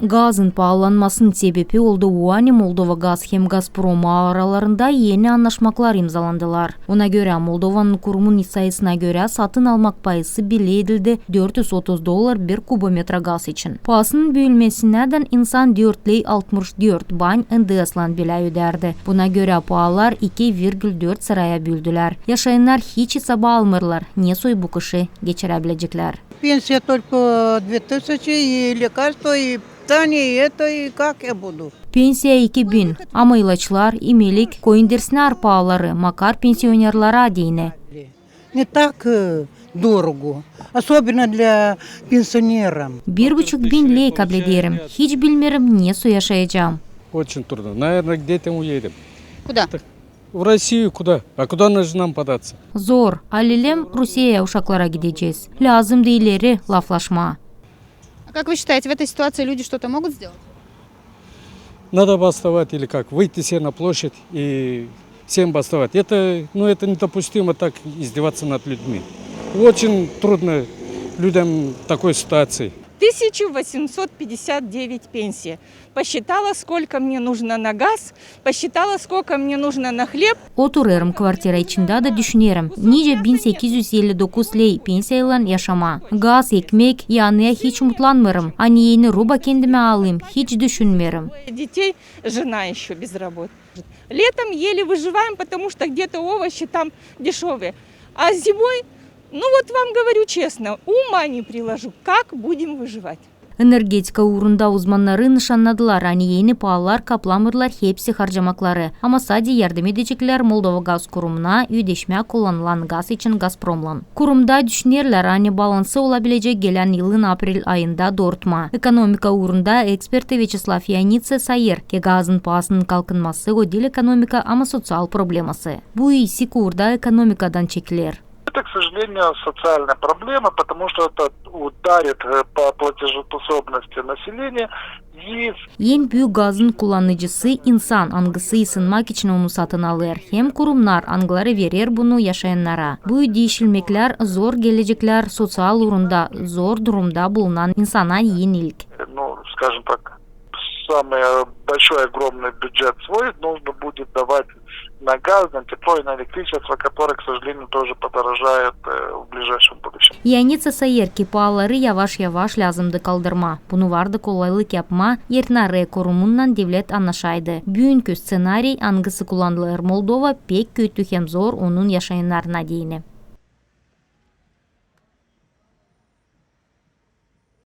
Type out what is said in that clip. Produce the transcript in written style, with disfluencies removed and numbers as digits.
Gazın pahalanmasının sebebi oldu Uani Moldova Gaz hem Gazprom aralarında yeni anlaşmalar imzalandılar. Ona göre Moldova'nın kurumun sayısına göre satın almak payısı belli edildi $430 bir kubometre gaz için. Pahasının büyümesinden insan 4,64 ban NDS'lan bile öderdi. Buna göre pahalar 2,4 sıraya büldüler. Yaşayanlar hiç hesaba almırlar. Ne soy bu kışı geçirebilecekler. Пенсия только 2000 и лекарства, и питание, и это, и как я буду? Pensiya 2000 ama ilaçlar, imelik, koyundersine pahaları makar pensionerlara değine. Не так дорого, особенно для пенсионеров. 1,5 lei kabul ederim. Hiç bilmiyorum ne su yaşayacağım. Очень трудно. Наверное, где-то уедем. Куда? В Россию куда? А куда нужно нам податься? Zor. Alilem Rusya'ya uşaklara gideceğiz. Lazım değilleri laflaşma. А как вы считаете, в этой ситуации люди что-то могут сделать? Надо бастовать или как? Выйти все на площадь и всем бастовать. Это недопустимо так издеваться над людьми. Очень трудно людям в такой ситуации. 1859 пенсия. Посчитала, сколько мне нужно на газ, посчитала, сколько мне нужно на хлеб. Oturuyorum kvartira içinde de düşünüyorum. Nice 1859 lei pensiyayla yaşama. Gaz, ekmek, yanıya hiç umutlanmıyorum. Yeni ruba kendime alayım. Hiç düşünmüyorum. Детей, жена еще без работы. Летом еле выживаем, потому что где-то овощи там дешевые. А зимой, ну вот вам говорю честно, ума не приложу, как будем выживать. Energetika uğrunda uzmanları nişanladılar. Yeni pahalar kaplamırlar hepsi harcamakları. Ama sadece yardım edecekler Moldova Gaz Kurumu'na ödeşme kullanılan gaz için Gazprom'la. Kurumda düşünürler balansı olabilecek gelen yılın April ayında doğrultma. Ekonomika uğrunda eksperti Vyacheslav Yanitsa sayır ki gazın pahasının kalkınması o değil ekonomika ama sosyal probleması. Bu ise kurda ekonomikadan çekilir. Это, к сожалению, социальная проблема, потому что это ударит по платежеспособности населения. En büyük gazın kullanıcısı insan angısı ısınmak için onu satın alır. Hem kurumlar angıları verir bunu yaşayanlara. Bu değişilmekler zor gelecekler sosyal uğrunda zor durumda bulunan insana yenilik. Ну, скажем так, самый большой огромный бюджет свой нужно будет давать на газ, на тепло и на электричество, которое, к сожалению, тоже подорожает в ближайшем будущем. Yanitsa sayır ki pahaları yavaş yavaş lazımdı kaldırma. Bunu vardı kolaylık yapma, yerine kurumundan devlet anlaşaydı. Bugünkü ssenariy angısı kullanılır Moldova pek kötü hem zor onun yaşayanlarına değine.